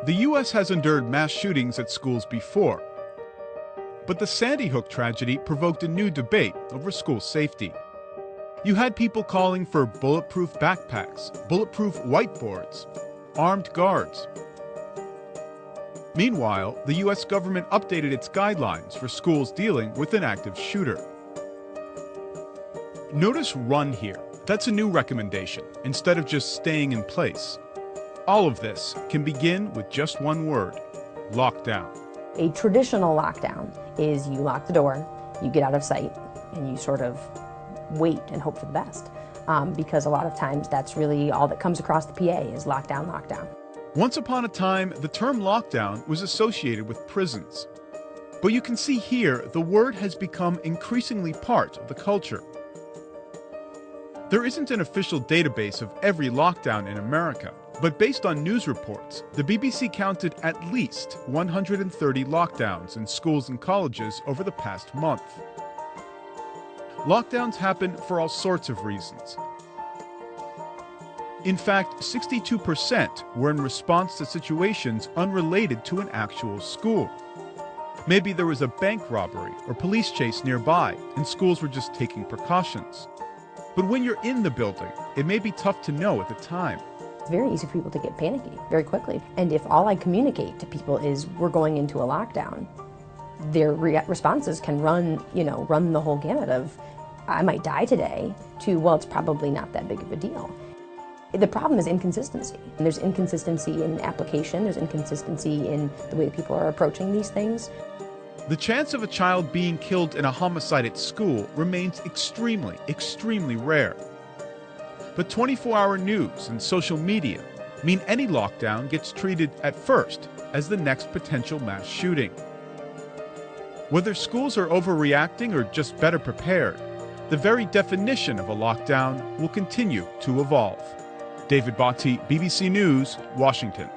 The U.S. has endured mass shootings at schools before, but the Sandy Hook tragedy provoked a new debate over school safety. You had people calling for bulletproof backpacks, bulletproof whiteboards, armed guards. Meanwhile, the U.S. government updated its guidelines for schools dealing with an active shooter. Notice "run" here. That's a new recommendation, instead of just staying in place. All of this can begin with just one word: lockdown. A traditional lockdown is you lock the door, you get out of sight, and you sort of wait and hope for the best. Because a lot of times that's really all that comes across the PA is lockdown, lockdown. Once upon a time, the term lockdown was associated with prisons. But you can see here the word has become increasingly part of the culture. There isn't an official database of every lockdown in America, but based on news reports, the BBC counted at least 130 lockdowns in schools and colleges over the past month. Lockdowns happen for all sorts of reasons. In fact, 62% were in response to situations unrelated to an actual school. Maybe there was a bank robbery or police chase nearby, and schools were just taking precautions. But when you're in the building, it may be tough to know at the time. It's very easy for people to get panicky very quickly. And if all I communicate to people is we're going into a lockdown, their responses can run the whole gamut of I might die today to, well, it's probably not that big of a deal. The problem is inconsistency. And there's inconsistency in application, there's inconsistency in the way that people are approaching these things. The chance of a child being killed in a homicide at school remains extremely, extremely rare. But 24-hour news and social media mean any lockdown gets treated at first as the next potential mass shooting. Whether schools are overreacting or just better prepared, the very definition of a lockdown will continue to evolve. David Botti, BBC News, Washington.